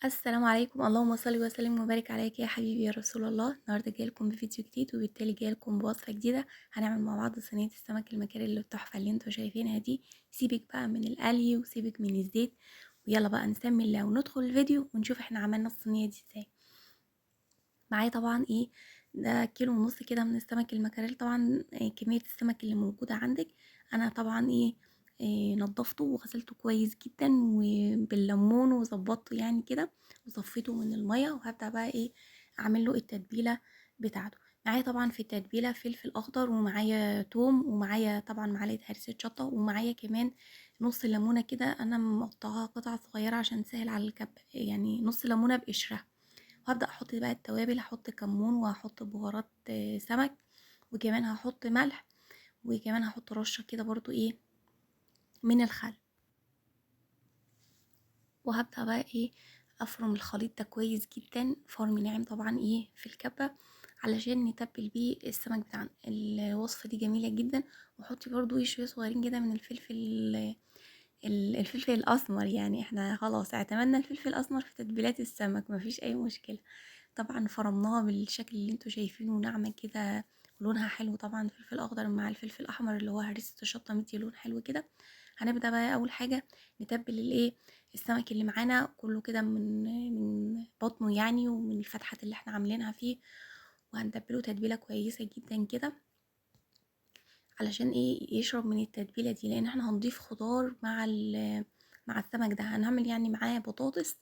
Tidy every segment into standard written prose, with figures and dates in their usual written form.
السلام عليكم، اللهم صل وسلم وبارك عليك يا حبيبي يا رسول الله. النهارده جايه لكم بفيديو جديد، وبالتالي جايه لكم بوصفه جديده. هنعمل مع بعض صينيه السمك المكاريل التحفه اللي انتوا شايفينها دي. سيبك بقى من القلي وسيبك من الزيت، ويلا بقى نسمي الله وندخل الفيديو ونشوف احنا عملنا الصينيه دي ازاي. معايا طبعا ده كيلو ونص كده من السمك المكاريل. طبعا كميه السمك اللي موجوده عندك. انا طبعا نضفته وغسلته كويس جدا وبالليمون وظبطته يعني كده، وصفيته من الميه. وهبدا بقى اعمل له التتبيله بتاعته. معايا طبعا في التتبيله فلفل اخضر، ومعايا توم، ومعايا طبعا معلقه هريسه شطه، ومعايا كمان نص ليمونه كده انا مقطعاها قطع صغيره عشان تسهل على الكب، يعني نص ليمونه بقشرها. وهبدأ احط بقى التوابل، هحط كمون وهحط بهارات سمك، وكمان هحط ملح، وكمان هحط رشة كده برضو من الخل. وهبدأ بقى افرم الخليط ده كويس جدا، فرم ناعم طبعا في الكبة، علشان نتبل بيه السمك بتاعنا. الوصفة دي جميلة جدا. وحطي برضو شوية صغيرين كده من الفلفل الاسمر، يعني احنا خلاص اعتمدنا الفلفل الاسمر في تتبيلات السمك، مفيش اي مشكلة. طبعا فرمناها بالشكل اللي انتوا شايفينه، ناعمة كده ولونها حلو. طبعا الفلفل الاخضر مع الفلفل الاحمر اللي هو هريسة الشطة مدي لون حلو كده. هنبدأ بقى اول حاجة نتبل السمك اللي معانا كله كده من بطنه يعني، ومن الفتحات اللي احنا عاملينها فيه. وهنتبله تتبيلة كويسة جدا كده، علشان يشرب من التتبيلة دي، لان احنا هنضيف خضار مع السمك ده. هنعمل يعني معاه بطاطس،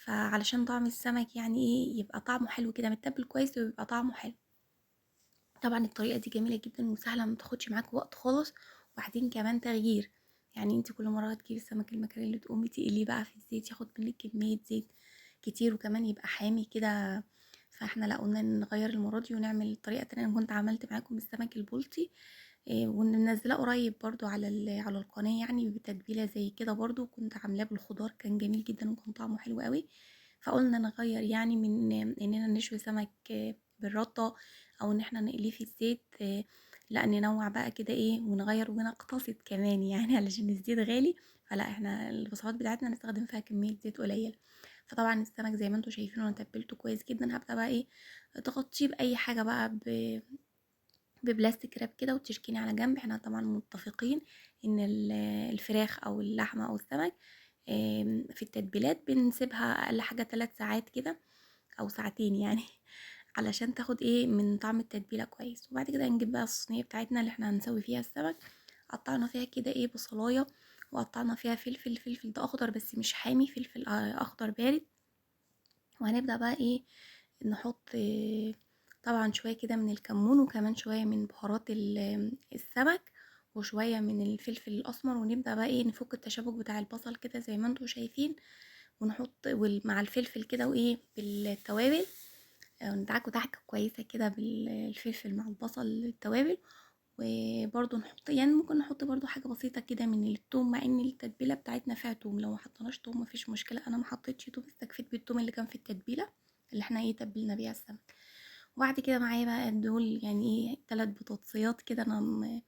فعلشان طعم السمك يعني يبقى طعمه حلو كده متبل كويس ويبقى طعمه حلو. طبعا الطريقة دي جميلة جدا وسهلة، ما تاخدش معاك وقت خالص. وبعدين كمان تغيير، يعني انت كل مرة تجيبي السمك المكاريل تقومي تقليه بقى في الزيت، ياخد منك كمية زيت كتير، وكمان يبقى حامي كده. فاحنا لا، قلنا نغير المرة دي ونعمل طريقة تانية. انا كنت عملت معاكم السمك البلطي ومنزلاه قريب برضو على القناة، يعني بتتبيلة زي كده برضو، كنت عاملاه بالخضار، كان جميل جدا وكان طعمه حلو قوي. فقلنا نغير يعني من اننا نشوي سمك بالرده، او ان احنا نقليه في الزيت. لا، ننوع بقى كده ونغير ونقتصد كمان يعني علشان الزيت غالي. فلا، احنا الوصفات بتاعتنا نستخدم فيها كمية زيت قليل. فطبعا السمك زي ما انتم شايفين انا تبلته كويس جدا. هبدأ بقى تغطيه بأي حاجة بقى، ببلاستيك راب كده، وتشكيني على جنب. احنا طبعا متفقين ان الفراخ او اللحمة او السمك في التتبيلات بنسيبها اقل حاجة 3 ساعات كده، او ساعتين يعني علشان تاخد من طعم التتبيله كويس. وبعد كده هنجيب بقى الصينيه بتاعتنا اللي احنا هنسوي فيها السمك. قطعنا فيها كده بصلايه، وقطعنا فيها فلفل ده اخضر بس مش حامي، فلفل اخضر بارد. وهنبدا بقى نحط طبعا شويه كده من الكمون، وكمان شويه من بهارات السمك، وشويه من الفلفل الاسمر. ونبدا بقى نفك التشابك بتاع البصل كده زي ما انتم شايفين، ونحط مع الفلفل كده بالتوابل. ندعكه دعكة كويسة كده بالفلفل مع البصل التوابل. وبرضو نحط، يعني ممكن نحط برضو حاجة بسيطة كده من التوم، مع ان التتبيلة بتاعتنا فيها توم. لو ما حطيناش توم مفيش مشكلة، انا ما حطيتش توم، استكفيت بالتوم اللي كان في التتبيلة اللي احنا تبلنا بيها السمك. وبعد كده معايا بقى دول يعني 3 بطاطسيات كده، انا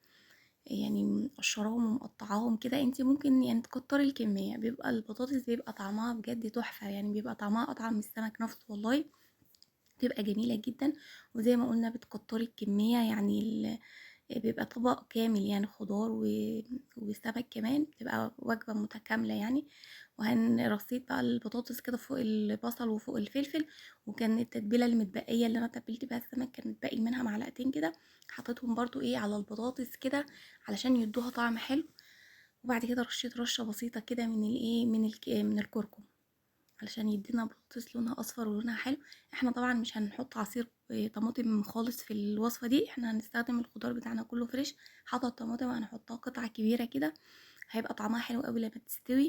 يعني مقشراهم ومقطعاهم كده. انت ممكن يعني تكتري الكمية، بيبقى البطاطس بيبقى طعمها بجد تحفة، يعني بيبقى طعمها اطعم من السمك نفسه والله، بتبقى جميلة جدا. وزي ما قلنا بتكتري الكمية، يعني بيبقى طبق كامل، يعني خضار وسمك كمان، بتبقى وجبة متكاملة يعني. وهنرصيد بقى البطاطس كده فوق البصل وفوق الفلفل. وكان التتبيلة المتبقية اللي انا تبلت بيها السمك كان متبقي منها معلقتين كده، حطيتهم برضو على البطاطس كده علشان يدوها طعم حلو. وبعد كده رشيت رشة بسيطة كده من من الكركم، علشان يدينا بطاطس لونها اصفر ولونها حلو. احنا طبعا مش هنحط عصير طماطم خالص في الوصفه دي، احنا هنستخدم الخضار بتاعنا كله فريش. حاطه الطماطم هنحطها قطعه كبيره كده، هيبقى طعمها حلو قوي لما تستوي،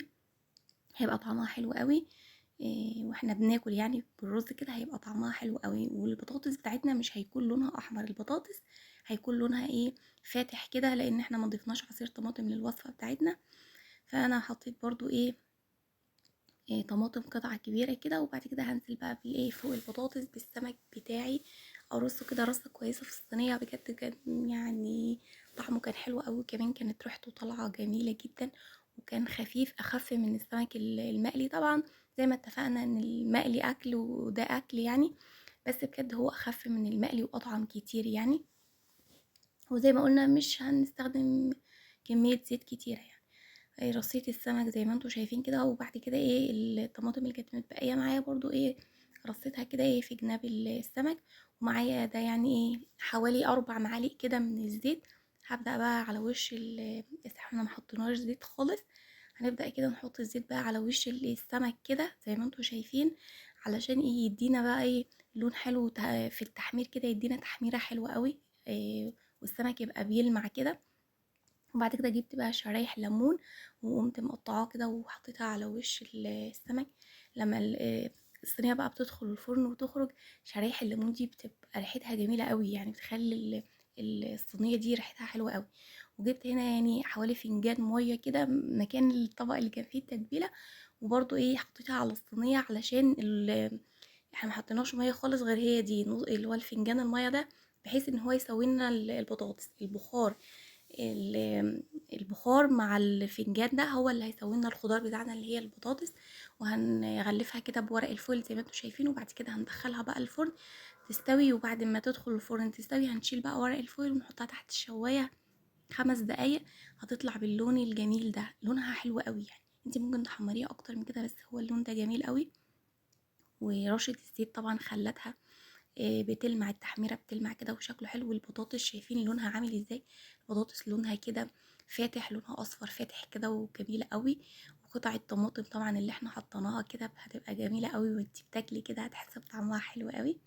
هيبقى طعمها حلو قوي. واحنا بناكل يعني بالرز كده هيبقى طعمها حلو قوي. والبطاطس بتاعتنا مش هيكون لونها احمر، البطاطس هيكون لونها فاتح كده، لان احنا ما ضفناش عصير طماطم للوصفه بتاعتنا. فانا حطيت برضو طماطم قطعة كبيرة كده. وبعد كده هنزل بقى فوق البطاطس بالسمك بتاعي، ارصه كده رصة كويسة في الصينية. بجد كان يعني طعمه كان حلو قوي، كمان كانت ريحته طالعة جميلة جدا، وكان خفيف، اخف من السمك المقلي طبعا. زي ما اتفقنا ان المقلي اكل وده اكل يعني، بس بجد هو اخف من المقلي واطعم كتير يعني. وزي ما قلنا مش هنستخدم كمية زيت كتيرة يعني. رصية السمك زي ما انتوا شايفين كده، وبعد كده ايه الطماطم اللي كانت متبقية معايا برضو ايه رصيتها كده ايه في جناب السمك. ومعايا ده يعني ايه حوالي 4 معالق كده من الزيت. هبدأ بقى على وش احنا محطناش زيت خالص. هنبدأ كده نحط الزيت بقى على وش السمك كده زي ما انتوا شايفين، علشان ايه يدينا بقى ايه لون حلو في التحمير كده، يدينا تحميرة حلوة قوي إيه، والسمك يبقى بيلمع كده. وبعد كده جبت بقى شرايح ليمون وقمت مقطعاه كده وحطيتها على وش السمك. لما الصينية بقى بتدخل الفرن وتخرج، شرايح الليمون دي بتبقى ريحتها جميلة قوي يعني، بتخلي الصينية دي ريحتها حلوة قوي. وجبت هنا يعني حوالي فنجان مية كده مكان الطبق اللي كان فيه التتبيلة، وبرضو ايه حطيتها على الصينية علشان احنا محطيناش مية خالص غير هي دي اللي هو الفنجان المية ده، بحيث ان هو يسوي لنا البطاطس. البخار مع الفنجان ده هو اللي هيسوي لنا الخضار بتاعنا اللي هي البطاطس. وهنغلفها كده بورق الفويل زي ما انتم شايفين، وبعد كده هندخلها بقى الفرن تستوي. وبعد ما تدخل الفرن تستوي هنشيل بقى ورق الفويل ونحطها تحت الشواية 5 دقايق. هتطلع باللون الجميل ده، لونها حلو قوي يعني. انت ممكن تحمريها اكتر من كده، بس هو اللون ده جميل قوي. ورشة الزيت طبعا خلتها بتلمع، التحميرة بتلمع كده وشكله حلو. والبطاطس شايفين لونها عامل ازاي، البطاطس لونها كده فاتح، لونها اصفر فاتح كده وجميلة قوي. وقطع الطماطم طبعا اللي احنا حطيناها كده هتبقى جميلة قوي، وانتي بتاكلي كده هتحسي بطعمها حلو قوي.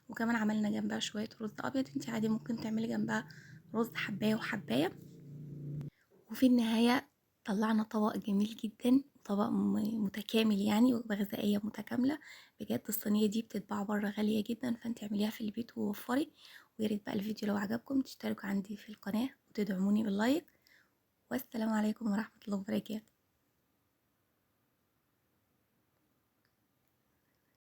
وكمان عملنا جنبها شوية رز ابيض، انتي عادي ممكن تعملي جنبها رز حباية وحباية. وفي النهاية طلعنا طبق جميل جدا، طبق متكامل يعني، وجبة غذائية متكاملة. بجد الصينية دي بتتباع بره غالية جدا، فانت اعمليها في البيت ووفري. وياريت بقى الفيديو لو عجبكم تشتركوا عندي في القناة وتدعموني باللايك. والسلام عليكم ورحمة الله وبركاته.